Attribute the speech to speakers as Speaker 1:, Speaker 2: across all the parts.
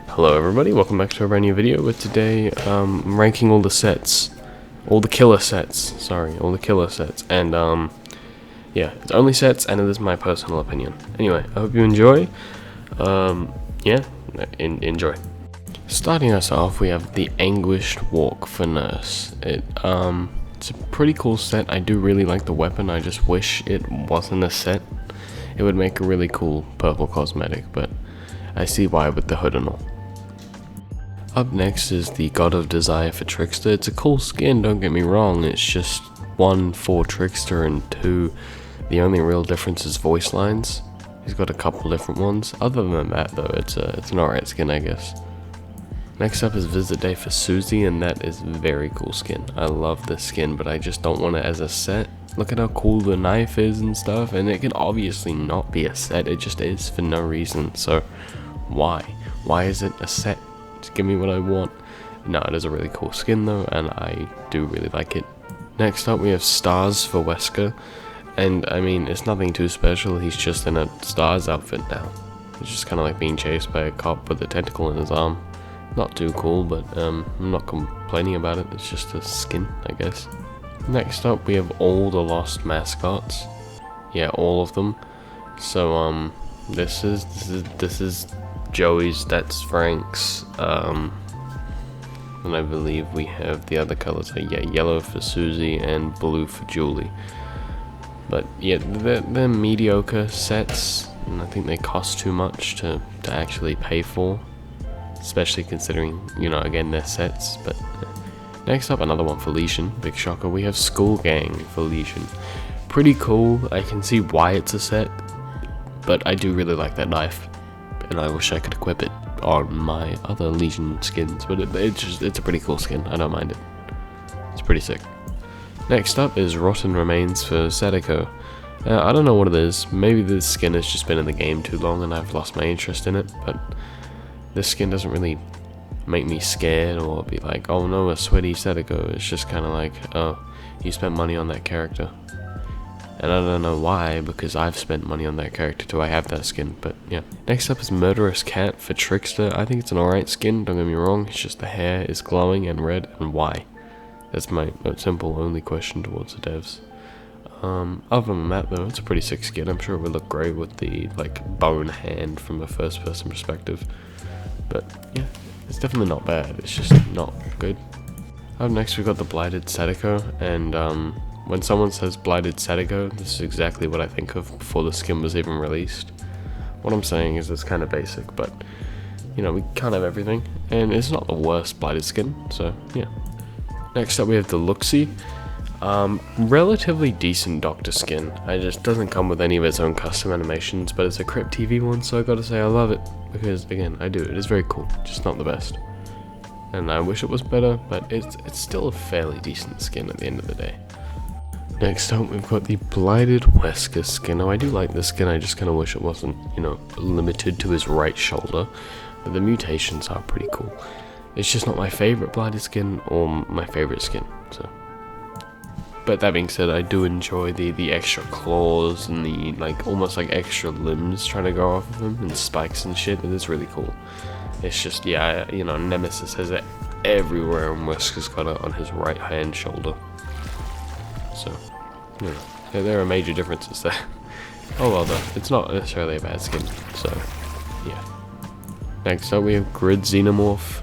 Speaker 1: Hello everybody, welcome back to a brand new video. With today, I'm ranking all the sets, all the killer sets, and yeah, it's only sets, and it is my personal opinion. Anyway, I hope you enjoy. Yeah, enjoy. Starting us off, we have the Anguished Walk for Nurse. It's a pretty cool set. I do really like the weapon. I just wish it wasn't a set. It would make a really cool purple cosmetic, but I see why with the hood and all. Up next is the God of Desire for Trickster. It's a cool skin, don't get me wrong. It's just 1 for Trickster and 2, the only real difference is voice lines. He's got a couple different ones. Other than that though, it's an alright skin, I guess. Next up is Visit Day for Susie, and that is a very cool skin. I love this skin, but I just don't want it as a set. Look at how cool the knife is and stuff, and it can obviously not be a set, it just is for no reason. So why? Why is it a set? Just give me what I want. No, it is a really cool skin though, and I do really like it. Next up we have S.T.A.R.S for Wesker, and I mean, it's nothing too special, he's just in a S.T.A.R.S outfit now. It's just kind of like being chased by a cop with a tentacle in his arm. Not too cool, but I'm not complaining about it, it's just a skin, I guess. Next up we have all the lost mascots. Yeah, all of them. So this is Joey's, that's Frank's, and I believe we have the other colors, yeah, yellow for Susie and blue for Julie. But yeah, they're mediocre sets, and I think they cost too much to actually pay for, especially considering, you know, again, they're sets. But next up, another one for Legion, big shocker, we have Skull Gang for Legion. Pretty cool, I can see why it's a set, but I do really like that knife, and I wish I could equip it on my other Legion skins, but it's a pretty cool skin, I don't mind it. It's pretty sick. Next up is Rotten Remains for Sadako. I don't know what it is, maybe this skin has just been in the game too long and I've lost my interest in it, but this skin doesn't really make me scared or be like, oh no, a sweaty Sadako. It's just kind of like, oh, you spent money on that character. And I don't know why, because I've spent money on that character too. I have that skin, but yeah. Next up is Murderous Cat for Trickster. I think it's an alright skin, don't get me wrong. It's just the hair is glowing and red, and why? That's my simple only question towards the devs. Other than that though, it's a pretty sick skin. I'm sure it would look great with the like bone hand from a first person perspective. But yeah, it's definitely not bad. It's just not good. Up next we've got the Blighted Sadako, and when someone says Blighted Sadako, this is exactly what I think of before the skin was even released. What I'm saying is it's kind of basic, but you know, we can't have everything, and it's not the worst Blighted skin, so yeah. Next up we have the Luxie. Relatively decent Doctor skin. It just doesn't come with any of its own custom animations, but it's a Crypt TV one, so I gotta say I love it, because again, I do. It is very cool, just not the best. And I wish it was better, but it's still a fairly decent skin at the end of the day. Next up, we've got the Blighted Wesker skin. Now, I do like this skin, I just kind of wish it wasn't, you know, limited to his right shoulder. But the mutations are pretty cool. It's just not my favorite Blighted skin or my favorite skin, so. But that being said, I do enjoy the extra claws and the, like, almost like extra limbs trying to go off of him and spikes and shit. It is really cool. It's just, yeah, you know, Nemesis has it everywhere and Wesker's got it on his right hand shoulder. So, you know, there are major differences there. Oh well though, it's not necessarily a bad skin, so, yeah. Next up we have Grid Xenomorph.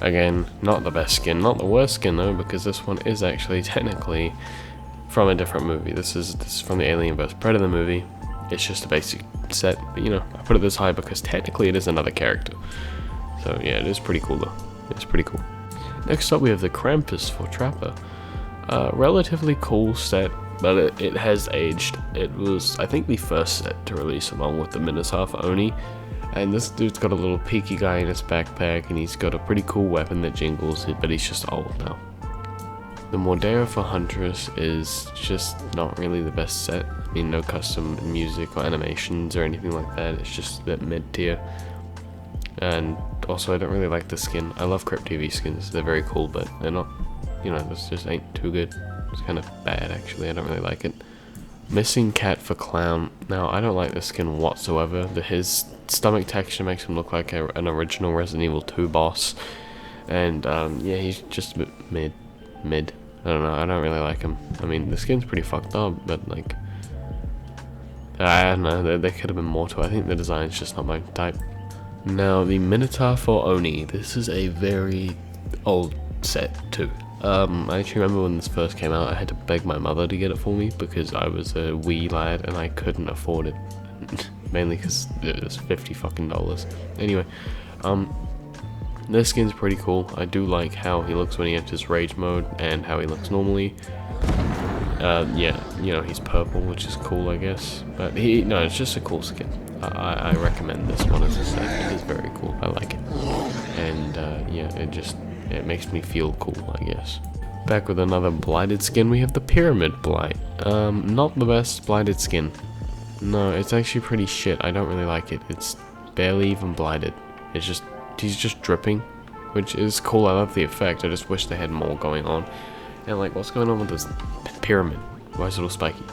Speaker 1: Again, not the best skin, not the worst skin though, because this one is actually technically from a different movie. This is from the Alien vs Predator movie. It's just a basic set, but you know, I put it this high because technically it is another character. So yeah, it is pretty cool though. It's pretty cool. Next up we have the Krampus for Trapper. Relatively cool set, but it has aged. It was, I think, the first set to release along with the Minotaur for Oni, and this dude's got a little peaky guy in his backpack, and he's got a pretty cool weapon that jingles, but he's just old now. The Mordeo for Huntress is just not really the best set. I mean, no custom music or animations or anything like that, it's just a bit mid-tier. And also, I don't really like the skin. I love Crypt TV skins, they're very cool, but they're not, you know, this just ain't too good. It's kind of bad, actually. I don't really like it. Missing Cat for Clown. Now, I don't like this skin whatsoever. His stomach texture makes him look like an original Resident Evil 2 boss. And yeah, he's just a bit mid. I don't know, I don't really like him. I mean, the skin's pretty fucked up, but like, I don't know, there could have been more to it. I think the design's just not my type. Now, the Minotaur for Oni. This is a very old set too. I actually remember when this first came out, I had to beg my mother to get it for me because I was a wee lad and I couldn't afford it. Mainly because it was $50 fucking. Anyway, this skin's pretty cool. I do like how he looks when he enters rage mode and how he looks normally. Yeah, you know, he's purple, which is cool, I guess. But no, it's just a cool skin. I recommend this one as a set. It is very cool. I like it. And yeah, it makes me feel cool, I guess. Back with another blighted skin, we have the Pyramid Blight. Not the best blighted skin. No, it's actually pretty shit. I don't really like it. It's barely even blighted. He's just dripping, which is cool. I love the effect. I just wish they had more going on. And like, what's going on with this pyramid? Why is it all spiky?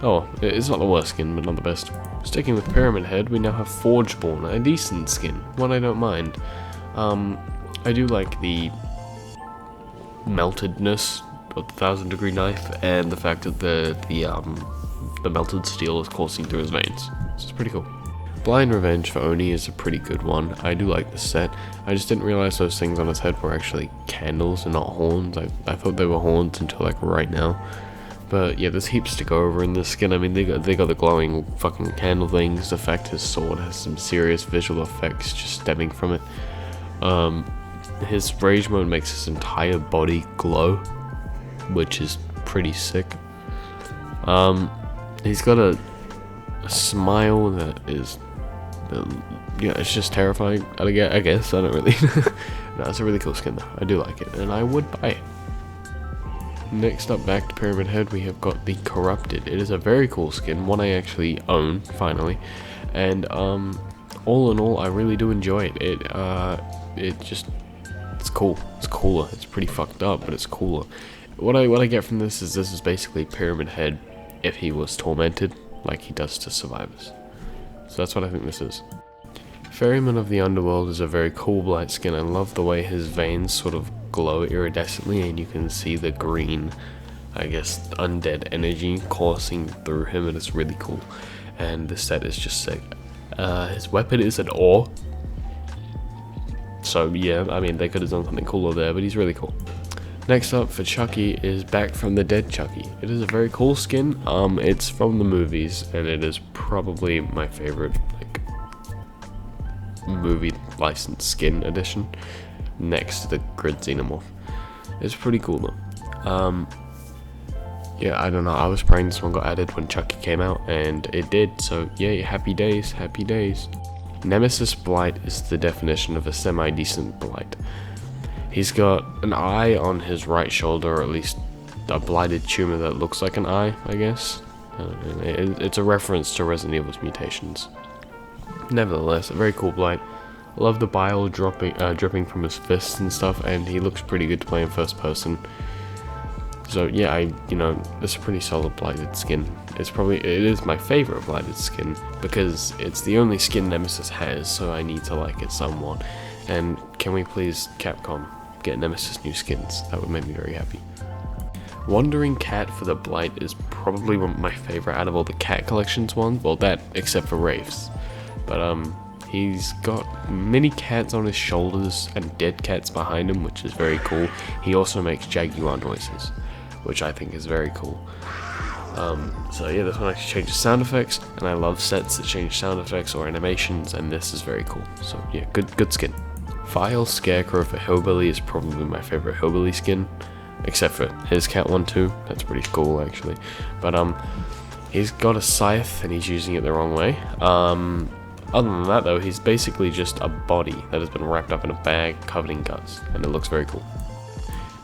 Speaker 1: Oh, it's not the worst skin, but not the best. Sticking with Pyramid Head, we now have Forgeborn, a decent skin, one I don't mind. I do like the meltedness of the 1000-degree knife and the fact that the melted steel is coursing through his veins. This is pretty cool. Blind Revenge for Oni is a pretty good one. I do like this set. I just didn't realize those things on his head were actually candles and not horns. I thought they were horns until like right now. But yeah, there's heaps to go over in this skin. I mean, they got the glowing fucking candle things. The fact his sword has some serious visual effects just stemming from it. His rage mode makes his entire body glow, which is pretty sick. He's got a smile that is, yeah, it's just terrifying. I guess I don't really. No, it's a really cool skin though. I do like it, and I would buy it. Next up, back to Pyramid Head, we have got the Corrupted. It is a very cool skin, one I actually own finally, and all in all, I really do enjoy it. It's cool. It's cooler. It's pretty fucked up, but it's cooler. What I get from this is basically Pyramid Head if he was tormented, like he does to survivors. So that's what I think this is. Ferryman of the Underworld is a very cool Blight skin. I love the way his veins sort of glow iridescently and you can see the green, I guess, undead energy coursing through him, and it's really cool. And this set is just sick. His weapon is an ore. So yeah, I mean, they could have done something cooler there, but he's really cool. Next up for Chucky is Back from the Dead Chucky. It is a very cool skin. It's from the movies, and it is probably my favorite like movie licensed skin edition, next to the Grid Xenomorph. It's pretty cool though. Yeah, I don't know. I was praying this one got added when Chucky came out, and it did. So yay, happy days, happy days. Nemesis Blight is the definition of a semi-decent Blight. He's got an eye on his right shoulder, or at least a blighted tumor that looks like an eye, I guess. It's a reference to Resident Evil's mutations. Nevertheless, a very cool Blight. Love the bile dripping from his fists and stuff, and he looks pretty good to play in first person. So yeah, it's a pretty solid blighted skin. It is my favorite blighted skin because it's the only skin Nemesis has, so I need to like it somewhat. And can we please, Capcom, get Nemesis new skins? That would make me very happy. Wandering Cat for the Blight is probably one of my favorite out of all the Cat Collections ones. Well, that except for Wraiths. But he's got many cats on his shoulders and dead cats behind him, which is very cool. He also makes Jaguar noises, which I think is very cool. So yeah, this one actually changes sound effects, and I love sets that change sound effects or animations, and this is very cool. So yeah, good skin. File Scarecrow for Hillbilly is probably my favorite Hillbilly skin, except for his cat one too. That's pretty cool actually. But he's got a scythe and he's using it the wrong way. Other than that though, he's basically just a body that has been wrapped up in a bag covered in guts, and it looks very cool.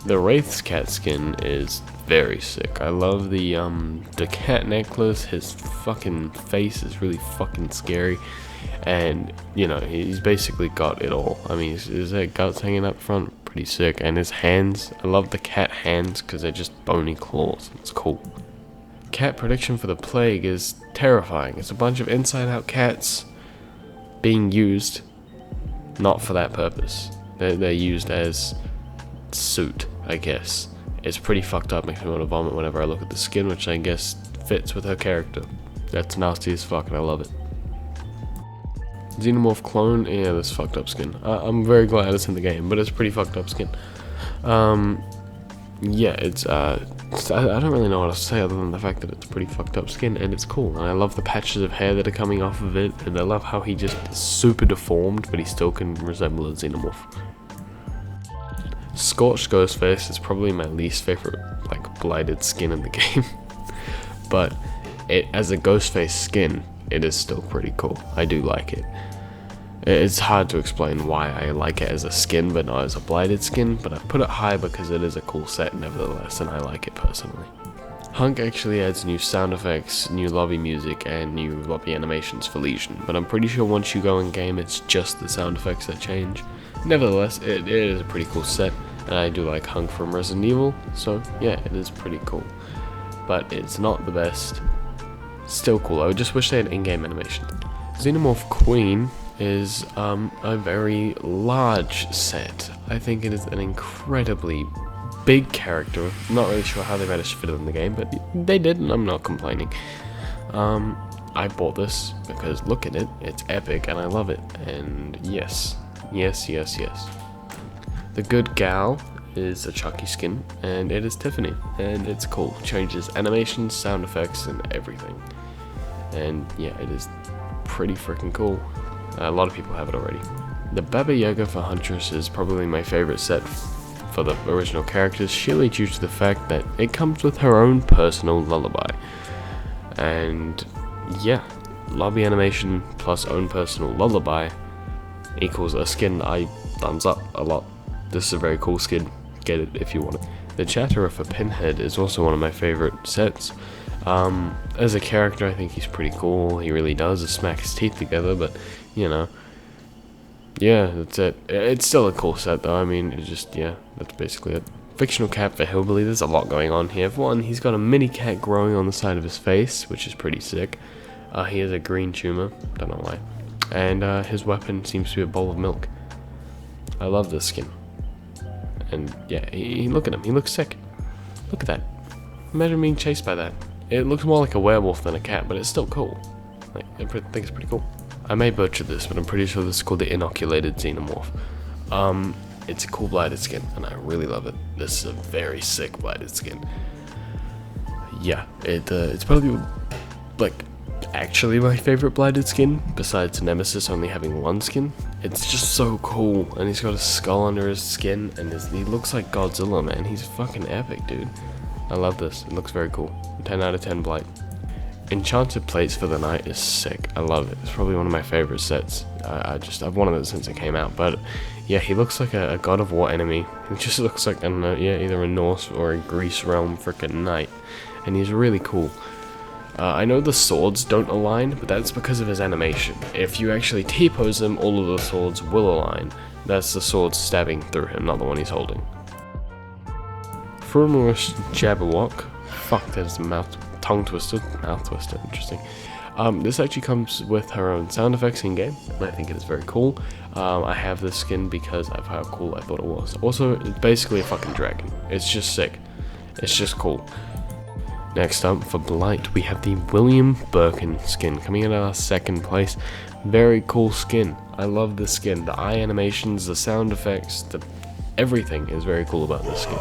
Speaker 1: The Wraith's cat skin is very sick. I love the cat necklace. His fucking face is really fucking scary, and he's basically got it all. I mean, his guts hanging up front, pretty sick, and his hands. I love the cat hands because they're just bony claws. It's cool. cat prediction for the plague is terrifying. It's a bunch of inside-out cats being used not for that purpose. They're used as suit, I guess. It's pretty fucked up, makes me want to vomit whenever I look at the skin, which I guess fits with her character. That's nasty as fuck and I love it. Xenomorph Clone, yeah, this fucked up skin. I'm very glad it's in the game, but it's pretty fucked up skin. Yeah, I don't really know what to say other than the fact that it's pretty fucked up skin, and it's cool. And I love the patches of hair that are coming off of it, and I love how he just is super deformed, but he still can resemble a Xenomorph. Scorched Ghostface is probably my least favorite, like, blighted skin in the game. But as a Ghostface skin, it is still pretty cool. I do like it. It's hard to explain why I like it as a skin, but not as a blighted skin, but I've put it high because it is a cool set nevertheless, and I like it personally. Hunk actually adds new sound effects, new lobby music, and new lobby animations for Legion, but I'm pretty sure once you go in game, it's just the sound effects that change. Nevertheless, it is a pretty cool set, and I do like Hunk from Resident Evil, so yeah, it is pretty cool. But it's not the best. Still cool, I would just wish they had in-game animation. Xenomorph Queen is a very large set. I think it is an incredibly big character. I'm not really sure how they managed to fit it in the game, but they did, and I'm not complaining. I bought this because look at it, it's epic, and I love it. And yes. The good gal is a Chucky skin, and it is Tiffany, and it's cool. Changes animations, sound effects, and everything. And yeah, it is pretty freaking cool. A lot of people have it already. The Baba Yaga for Huntress is probably my favorite set for the original characters, sheerly due to the fact that it comes with her own personal lullaby. And yeah, lobby animation plus own personal lullaby equals a skin I thumbs up a lot. This is a very cool skin. Get it if you want it. The Chatterer for Pinhead is also one of my favorite sets. As a character, I think he's pretty cool. He really does smack his teeth together, but you know, yeah, that's it. It's still a cool set though. I mean, it's just, yeah, that's basically it. Fictional cat for Hillbilly. There's a lot going on here. For one, he's got a mini cat growing on the side of his face, which is pretty sick. He has a green tumor, don't know why, and his weapon seems to be a bowl of milk. I love this skin. And yeah, look at him, he looks sick. Look at that. Imagine being chased by that. It looks more like a werewolf than a cat, but it's still cool. Like, I think it's pretty cool. I may butcher this, but I'm pretty sure this is called the Inoculated Xenomorph. It's a cool blighted skin, and I really love it. This is a very sick blighted skin. Yeah, it's probably, like, actually my favorite blighted skin, besides Nemesis only having one skin. It's just so cool, and he's got a skull under his skin, and he looks like Godzilla, man. He's fucking epic, dude. I love this. It looks very cool. 10 out of 10 Blight. Enchanted Plates for the Night is sick. I love it. It's probably one of my favorite sets. I've wanted it since it came out, but yeah, he looks like a God of War enemy. He just looks like, I don't know, yeah, either a Norse or a Greece realm freaking knight, and he's really cool. I know the swords don't align, but that's because of his animation. If you actually T-pose him, all of the swords will align. That's the sword stabbing through him, not the one he's holding. Murderous Jabberwock. Fuck, that is tongue twister. Mouth twister, interesting. This actually comes with her own sound effects in game, and I think it is very cool. I have this skin because of how cool I thought it was. Also, it's basically a fucking dragon. It's just sick. It's just cool. Next up, for Blight, we have the William Birkin skin, coming in at our second place. Very cool skin. I love this skin. The eye animations, the sound effects, everything is very cool about this skin.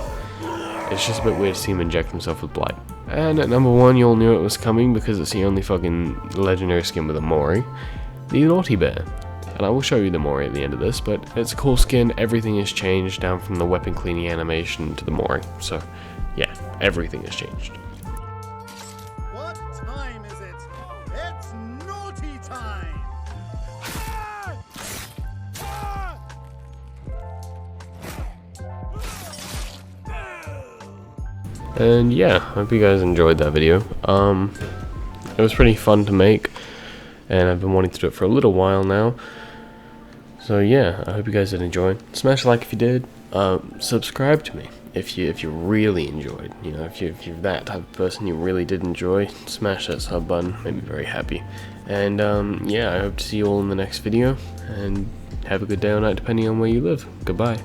Speaker 1: It's just a bit weird to see him inject himself with Blight. And at number 1, you all knew it was coming because it's the only fucking legendary skin with a Mori. The Naughty Bear. And I will show you the Mori at the end of this, but it's a cool skin. Everything has changed, down from the weapon cleaning animation to the Mori. So, yeah, everything has changed.
Speaker 2: What time is it? It's naughty time!
Speaker 1: And yeah, I hope you guys enjoyed that video. It was pretty fun to make, and I've been wanting to do it for a little while now. So yeah, I hope you guys did enjoy. Smash a like if you did. Subscribe to me. if you really enjoyed, you know, if you're that type of person, you really did enjoy, smash that sub button, made me very happy. And yeah, I hope to see you all in the next video, and have a good day or night depending on where you live. Goodbye.